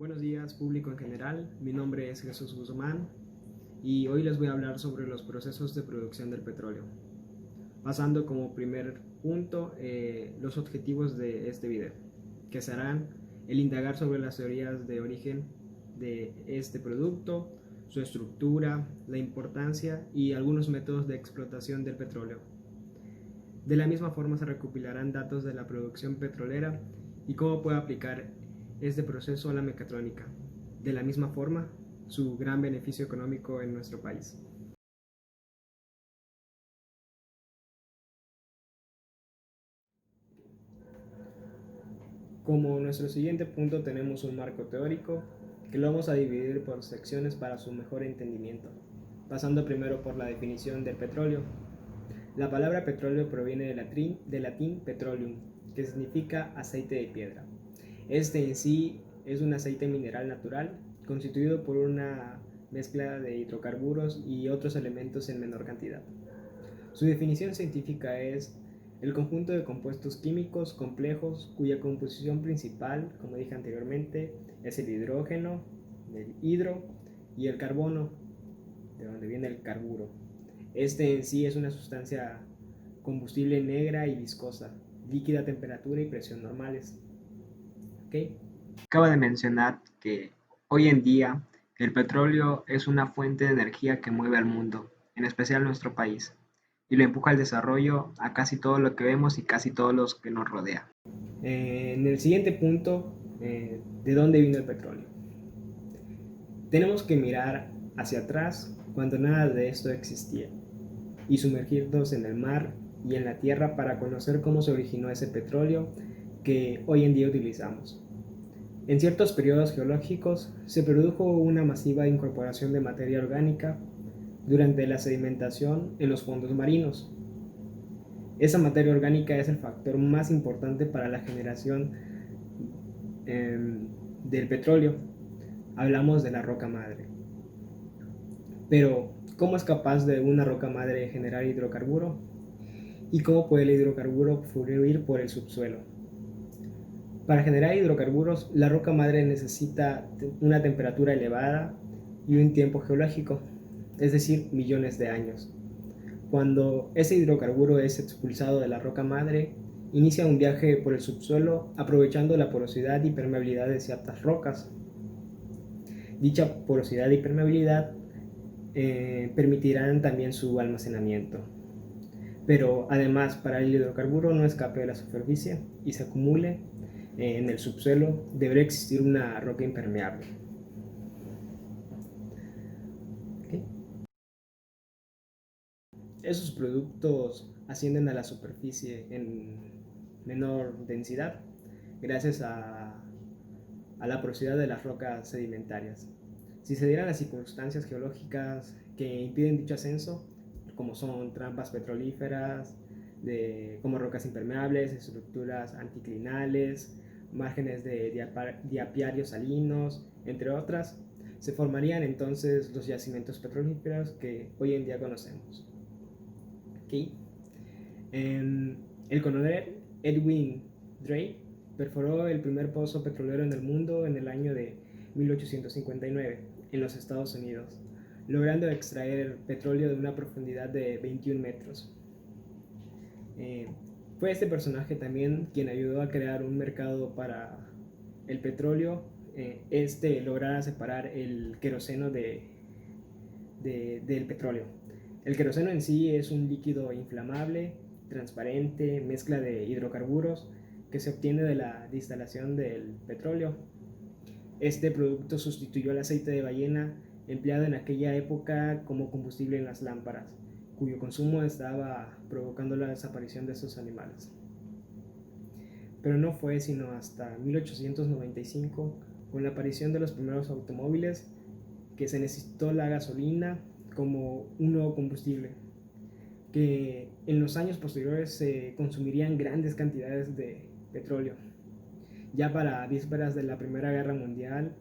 Buenos días, público en general. Mi nombre es Jesús Guzmán y hoy les voy a hablar sobre los procesos de producción del petróleo, pasando como primer punto los objetivos de este video, que serán el indagar sobre las teorías de origen de este producto, su estructura, la importancia y algunos métodos de explotación del petróleo. De la misma forma se recopilarán datos de la producción petrolera y cómo puede aplicar este proceso a la mecatrónica. De la misma forma, su gran beneficio económico en nuestro país. Como nuestro siguiente punto tenemos un marco teórico que lo vamos a dividir por secciones para su mejor entendimiento, pasando primero por la definición del petróleo. La palabra petróleo proviene del latín petroleum, que significa aceite de piedra. Este en sí es un aceite mineral natural constituido por una mezcla de hidrocarburos y otros elementos en menor cantidad. Su definición científica es el conjunto de compuestos químicos complejos cuya composición principal, como dije anteriormente, es el hidrógeno, el hidro y el carbono, de donde viene el carburo. Este en sí es una sustancia combustible negra y viscosa, líquida a temperatura y presión normales. ¿Okay? Acaba de mencionar que hoy en día el petróleo es una fuente de energía que mueve al mundo, en especial nuestro país, y lo empuja al desarrollo a casi todo lo que vemos y casi todos los que nos rodea. En el siguiente punto, ¿de dónde vino el petróleo? Tenemos que mirar hacia atrás cuando nada de esto existía y sumergirnos en el mar y en la tierra para conocer cómo se originó ese petróleo que hoy en día utilizamos. En ciertos periodos geológicos se produjo una masiva incorporación de materia orgánica durante la sedimentación en los fondos marinos. Esa materia orgánica es el factor más importante para la generación del petróleo. Hablamos de la roca madre. Pero, ¿cómo es capaz de una roca madre generar hidrocarburo? ¿Y cómo puede el hidrocarburo fluir por el subsuelo? Para generar hidrocarburos, la roca madre necesita una temperatura elevada y un tiempo geológico, es decir, millones de años. Cuando ese hidrocarburo es expulsado de la roca madre, inicia un viaje por el subsuelo aprovechando la porosidad y permeabilidad de ciertas rocas. Dicha porosidad y permeabilidad permitirán también su almacenamiento. Pero además, para el hidrocarburo no escape de la superficie y se acumule en el subsuelo, deberá existir una roca impermeable. ¿Okay? Esos productos ascienden a la superficie en menor densidad gracias a la porosidad de las rocas sedimentarias. Si se dieran las circunstancias geológicas que impiden dicho ascenso, como son trampas petrolíferas, como rocas impermeables, estructuras anticlinales, márgenes de diapiarios salinos, entre otras, se formarían entonces los yacimientos petrolíferos que hoy en día conocemos. ¿Okay? El coronel Edwin Drake perforó el primer pozo petrolero en el mundo en el año de 1859 en los Estados Unidos, logrando extraer petróleo de una profundidad de 21 metros. Fue este personaje también quien ayudó a crear un mercado para el petróleo, lograra separar el queroseno del petróleo. El queroseno en sí es un líquido inflamable, transparente, mezcla de hidrocarburos que se obtiene de la destilación del petróleo. Este producto sustituyó al aceite de ballena empleado en aquella época como combustible en las lámparas, cuyo consumo estaba provocando la desaparición de estos animales. Pero no fue sino hasta 1895, con la aparición de los primeros automóviles, que se necesitó la gasolina como un nuevo combustible, que en los años posteriores se consumirían grandes cantidades de petróleo. Ya para vísperas de la Primera Guerra Mundial,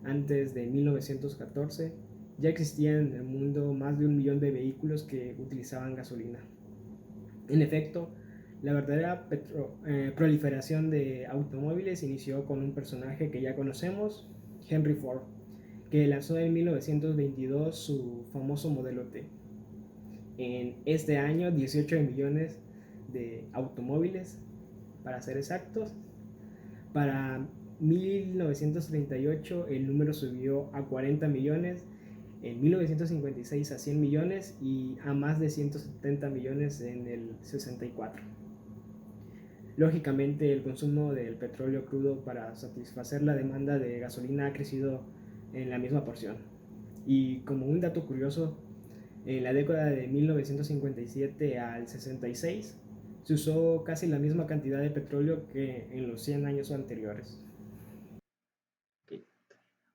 antes de 1914, ya existían en el mundo más de 1 millón de vehículos que utilizaban gasolina. En efecto, la verdadera proliferación de automóviles inició con un personaje que ya conocemos, Henry Ford, que lanzó en 1922 su famoso modelo T. En este año, 18 millones de automóviles, para ser exactos. Para 1938 el número subió a 40 millones, en 1956 a 100 millones y a más de 170 millones en el 64. Lógicamente, el consumo del petróleo crudo para satisfacer la demanda de gasolina ha crecido en la misma porción. Y como un dato curioso, en la década de 1957 al 66 se usó casi la misma cantidad de petróleo que en los 100 años anteriores. Ok.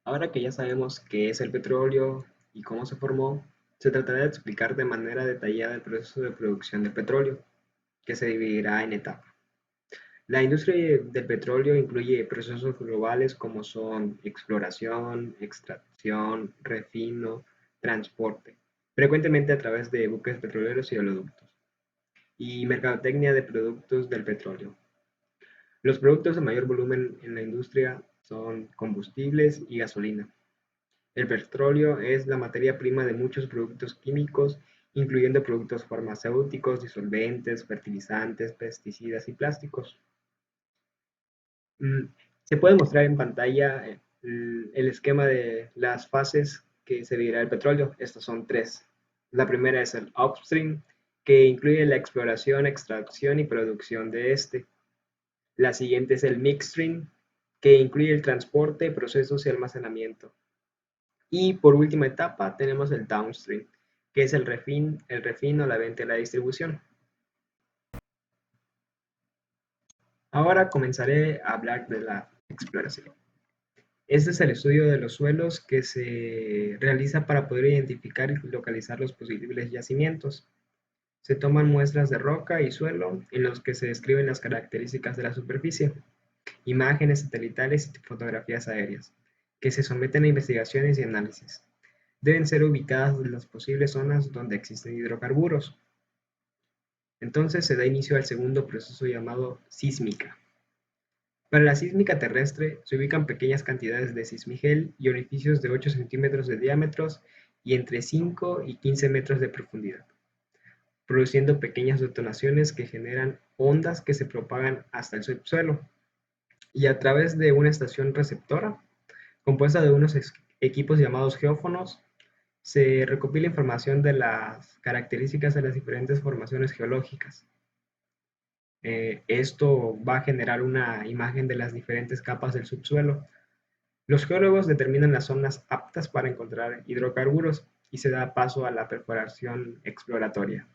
Ahora que ya sabemos qué es el petróleo y cómo se formó, se tratará de explicar de manera detallada el proceso de producción del petróleo, que se dividirá en etapas. La industria del petróleo incluye procesos globales como son exploración, extracción, refino, transporte, frecuentemente a través de buques petroleros y oleoductos, y mercadotecnia de productos del petróleo. Los productos de mayor volumen en la industria son combustibles y gasolina. El petróleo es la materia prima de muchos productos químicos, incluyendo productos farmacéuticos, disolventes, fertilizantes, pesticidas y plásticos. Mm, Se puede mostrar en pantalla el esquema de las fases que se dividirá el petróleo. Estas son tres. La primera es el upstream, que incluye la exploración, extracción y producción de este. La siguiente es el midstream, que incluye el transporte, procesos y almacenamiento. Y por última etapa tenemos el downstream, que es el refino, la venta y la distribución. Ahora comenzaré a hablar de la exploración. Este es el estudio de los suelos que se realiza para poder identificar y localizar los posibles yacimientos. Se toman muestras de roca y suelo en los que se describen las características de la superficie, imágenes satelitales y fotografías aéreas, que se someten a investigaciones y análisis. Deben ser ubicadas en las posibles zonas donde existen hidrocarburos. Entonces se da inicio al segundo proceso llamado sísmica. Para la sísmica terrestre se ubican pequeñas cantidades de sismigel y orificios de 8 centímetros de diámetro y entre 5 y 15 metros de profundidad, produciendo pequeñas detonaciones que generan ondas que se propagan hasta el subsuelo. Y a través de una estación receptora, compuesta de unos equipos llamados geófonos, se recopila información de las características de las diferentes formaciones geológicas. Esto va a generar una imagen de las diferentes capas del subsuelo. Los geólogos determinan las zonas aptas para encontrar hidrocarburos y se da paso a la perforación exploratoria.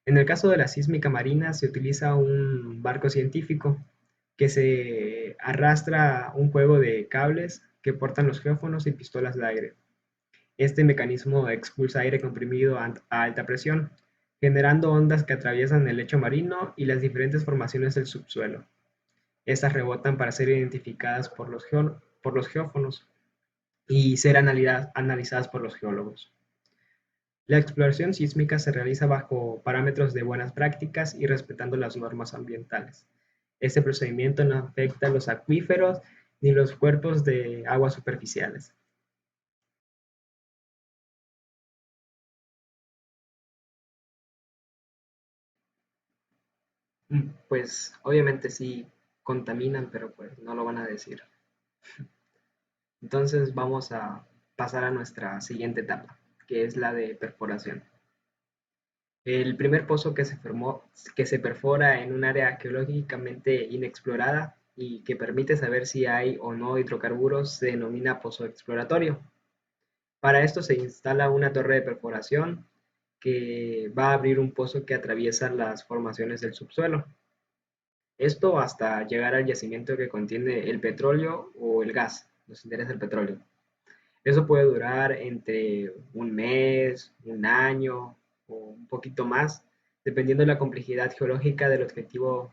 En el caso de la sísmica marina se utiliza un barco científico que se arrastra un juego de cables que portan los geófonos y pistolas de aire. Este mecanismo expulsa aire comprimido a alta presión, generando ondas que atraviesan el lecho marino y las diferentes formaciones del subsuelo. Estas rebotan para ser identificadas por los geófonos y ser analizadas por los geólogos. La exploración sísmica se realiza bajo parámetros de buenas prácticas y respetando las normas ambientales. Este procedimiento no afecta a los acuíferos ni los cuerpos de agua superficiales. Pues obviamente sí contaminan, pero pues no lo van a decir. Entonces vamos a pasar a nuestra siguiente etapa, que es la de perforación. El primer pozo que se perfora en un área geológicamente inexplorada y que permite saber si hay o no hidrocarburos se denomina pozo exploratorio. Para esto se instala una torre de perforación que va a abrir un pozo que atraviesa las formaciones del subsuelo. Esto hasta llegar al yacimiento que contiene el petróleo o el gas. Nos interesa el petróleo. Eso puede durar entre un mes, un año o un poquito más, dependiendo de la complejidad geológica del objetivo,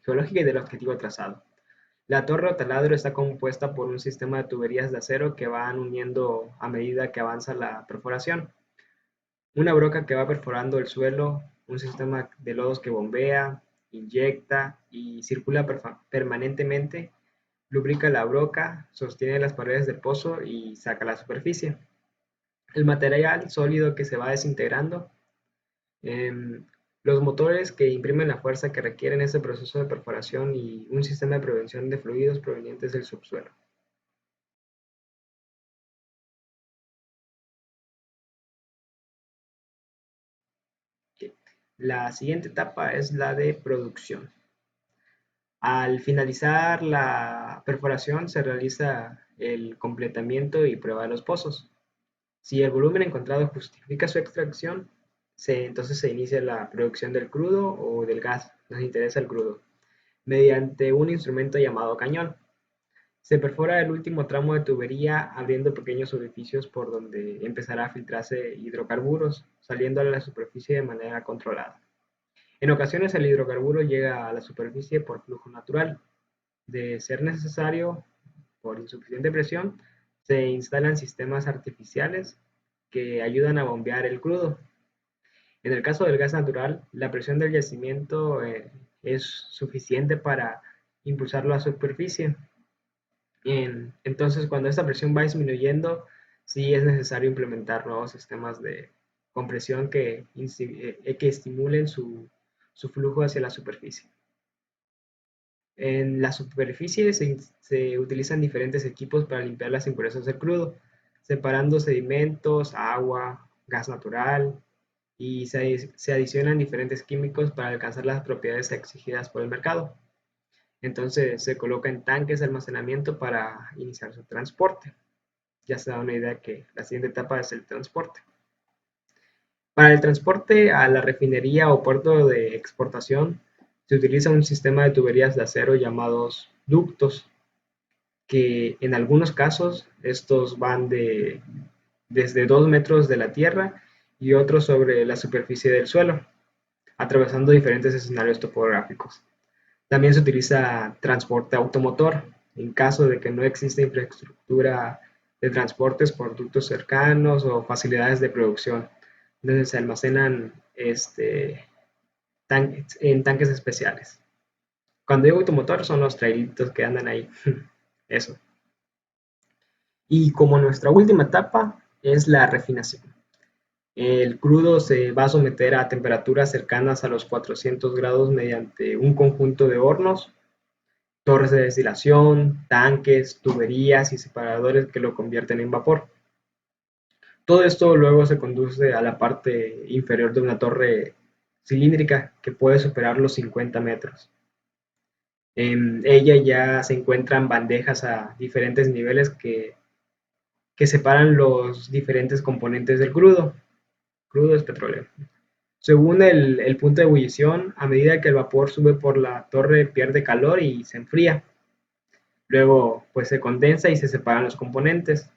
geológica y del objetivo trazado. La torre o taladro está compuesta por un sistema de tuberías de acero que van uniendo a medida que avanza la perforación. Una broca que va perforando el suelo, un sistema de lodos que bombea, inyecta y circula permanentemente lubrica la broca, sostiene las paredes del pozo y saca la superficie. El material sólido que se va desintegrando, em, los motores que imprimen la fuerza que requieren este proceso de perforación y un sistema de prevención de fluidos provenientes del subsuelo. La siguiente etapa es la de producción. Al finalizar la perforación se realiza el completamiento y prueba de los pozos. Si el volumen encontrado justifica su extracción, entonces se inicia la producción del crudo o del gas, nos interesa el crudo, mediante un instrumento llamado cañón. Se perfora el último tramo de tubería abriendo pequeños orificios por donde empezará a filtrarse hidrocarburos, saliendo a la superficie de manera controlada. En ocasiones el hidrocarburo llega a la superficie por flujo natural. De ser necesario, por insuficiente presión, se instalan sistemas artificiales que ayudan a bombear el crudo. En el caso del gas natural, la presión del yacimiento es suficiente para impulsarlo a superficie. Entonces, cuando esta presión va disminuyendo, sí es necesario implementar nuevos sistemas de compresión que estimulen su flujo hacia la superficie. En la superficie se utilizan diferentes equipos para limpiar las impurezas del crudo, separando sedimentos, agua, gas natural, y se adicionan diferentes químicos para alcanzar las propiedades exigidas por el mercado. Entonces se coloca en tanques de almacenamiento para iniciar su transporte. Ya se da una idea que la siguiente etapa es el transporte. Para el transporte a la refinería o puerto de exportación se utiliza un sistema de tuberías de acero llamados ductos, que en algunos casos estos van desde 2 metros de la tierra y otros sobre la superficie del suelo, atravesando diferentes escenarios topográficos. También se utiliza transporte automotor en caso de que no exista infraestructura de transportes por ductos cercanos o facilidades de producción, donde se almacenan en tanques especiales. Cuando digo automotor son los trailitos que andan ahí. Eso. Y como nuestra última etapa es la refinación. El crudo se va a someter a temperaturas cercanas a los 400 grados mediante un conjunto de hornos, torres de destilación, tanques, tuberías y separadores que lo convierten en vapor. Todo esto luego se conduce a la parte inferior de una torre cilíndrica que puede superar los 50 metros. En ella ya se encuentran bandejas a diferentes niveles que separan los diferentes componentes del crudo. Crudo es petróleo. Según el punto de ebullición, a medida que el vapor sube por la torre pierde calor y se enfría. Luego pues se condensa y se separan los componentes,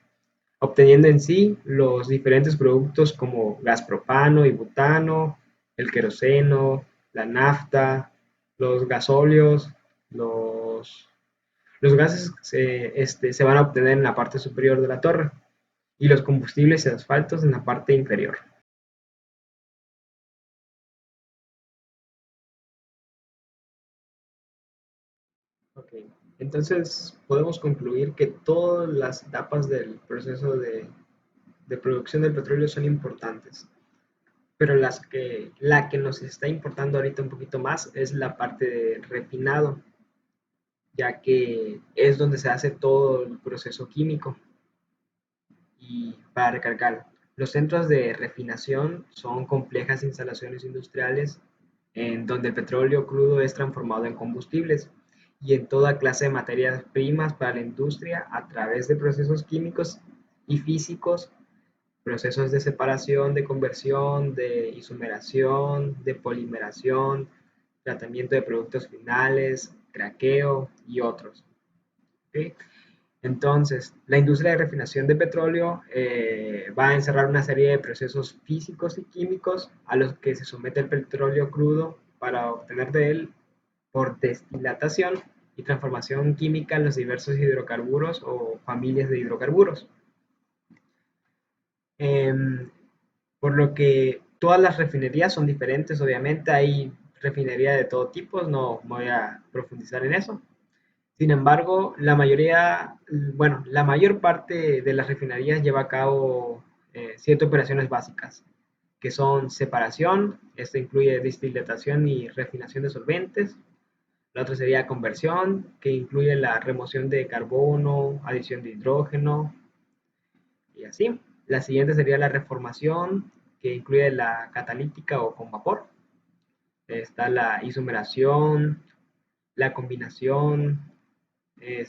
obteniendo en sí los diferentes productos como gas propano y butano, el queroseno, la nafta, los gasóleos, los gases se van a obtener en la parte superior de la torre y los combustibles y asfaltos en la parte inferior. Okay. Entonces podemos concluir que todas las etapas del proceso de producción del petróleo son importantes, pero la que nos está importando ahorita un poquito más es la parte de refinado, ya que es donde se hace todo el proceso químico. Y para recargar, los centros de refinación son complejas instalaciones industriales en donde el petróleo crudo es transformado en combustibles y en toda clase de materias primas para la industria a través de procesos químicos y físicos, procesos de separación, de conversión, de isomeración, de polimeración, tratamiento de productos finales, craqueo y otros. ¿Okay? Entonces, la industria de refinación de petróleo va a encerrar una serie de procesos físicos y químicos a los que se somete el petróleo crudo para obtener de él por destilación y transformación química los diversos hidrocarburos o familias de hidrocarburos. Por lo que todas las refinerías son diferentes, obviamente hay refinería de todo tipo, no voy a profundizar en eso. Sin embargo, la mayor parte de las refinerías lleva a cabo ciertas operaciones básicas, que son separación, esto incluye destilación y refinación de solventes. La otra sería conversión, que incluye la remoción de carbono, adición de hidrógeno y así. La siguiente sería la reformación, que incluye la catalítica o con vapor. Está la isomeración, la combinación, el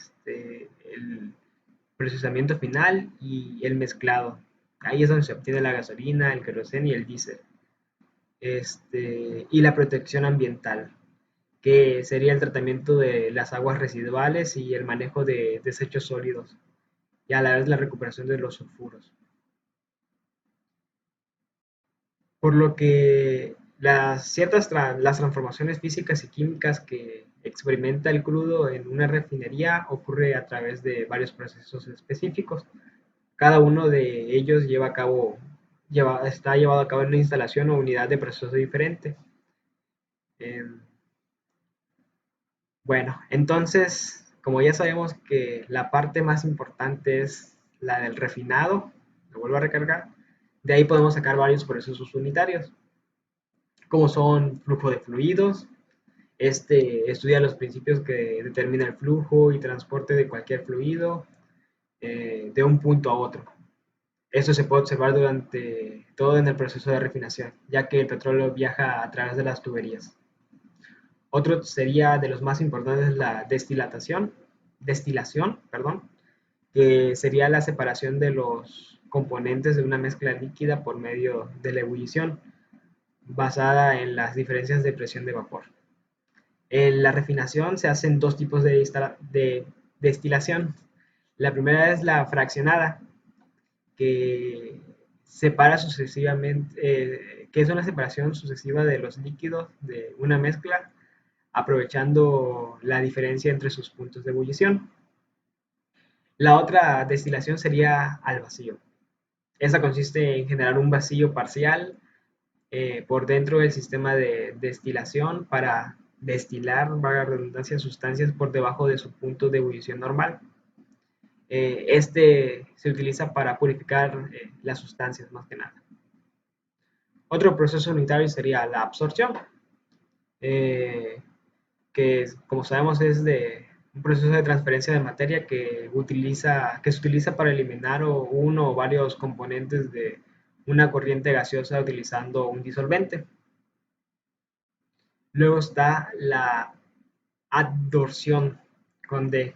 procesamiento final y el mezclado. Ahí es donde se obtiene la gasolina, el queroseno y el diésel. Y la protección ambiental, que sería el tratamiento de las aguas residuales y el manejo de desechos sólidos, y a la vez la recuperación de los sulfuros. Por lo que las transformaciones físicas y químicas que experimenta el crudo en una refinería ocurre a través de varios procesos específicos. Cada uno de ellos está llevado a cabo en una instalación o unidad de proceso diferente. Eh, bueno, entonces, como ya sabemos que la parte más importante es la del refinado, lo vuelvo a recargar, de ahí podemos sacar varios procesos unitarios, como son flujo de fluidos. Este estudia los principios que determinan el flujo y transporte de cualquier fluido de un punto a otro. Esto se puede observar durante todo en el proceso de refinación, ya que el petróleo viaja a través de las tuberías. Otro sería de los más importantes la destilación, perdón, que sería la separación de los componentes de una mezcla líquida por medio de la ebullición, basada en las diferencias de presión de vapor. En la refinación se hacen dos tipos de destilación. La primera es la fraccionada, que separa sucesivamente, que es una separación sucesiva de los líquidos de una mezcla, aprovechando la diferencia entre sus puntos de ebullición. La otra destilación sería al vacío. Esta consiste en generar un vacío parcial por dentro del sistema de destilación para destilar, valga la redundancia, sustancias por debajo de su punto de ebullición normal. Se utiliza para purificar las sustancias más que nada. Otro proceso unitario sería la absorción, eh, que como sabemos es un proceso de transferencia de materia que se utiliza para eliminar uno o varios componentes de una corriente gaseosa utilizando un disolvente. Luego está la adsorción con D.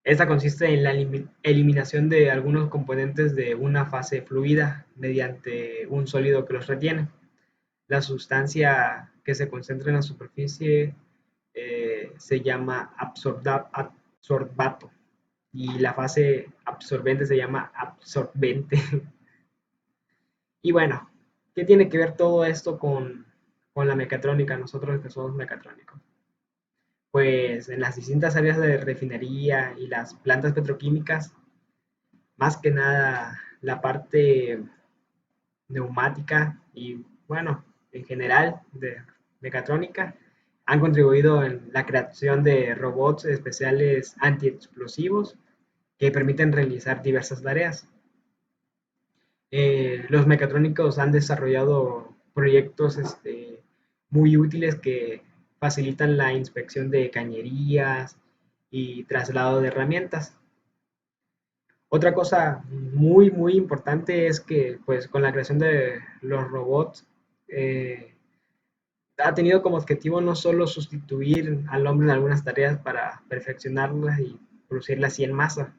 Esta consiste en la eliminación de algunos componentes de una fase fluida mediante un sólido que los retiene. La sustancia que se concentra en la superficie se llama absorbato y la fase absorbente se llama absorbente. Y bueno, ¿qué tiene que ver todo esto con la mecatrónica, nosotros que somos mecatrónicos? Pues en las distintas áreas de refinería y las plantas petroquímicas, más que nada la parte neumática y bueno, en general de mecatrónica, han contribuido en la creación de robots especiales antiexplosivos que permiten realizar diversas tareas. Los mecatrónicos han desarrollado proyectos muy útiles que facilitan la inspección de cañerías y traslado de herramientas. Otra cosa muy importante es que pues con la creación de los robots eh, ha tenido como objetivo no solo sustituir al hombre en algunas tareas para perfeccionarlas y producirlas así en masa,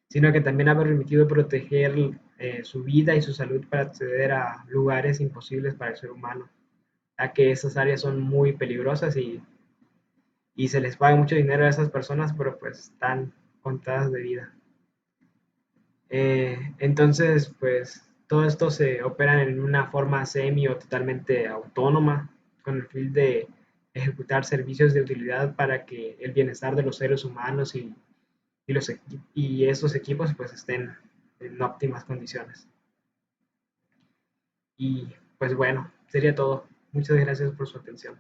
sino que también ha permitido proteger su vida y su salud para acceder a lugares imposibles para el ser humano, ya que esas áreas son muy peligrosas y se les paga mucho dinero a esas personas, pero pues están contadas de vida. Entonces, pues todo esto se opera en una forma semi o totalmente autónoma, con el fin de ejecutar servicios de utilidad para que el bienestar de los seres humanos y esos equipos pues estén en óptimas condiciones. Y pues bueno, sería todo. Muchas gracias por su atención.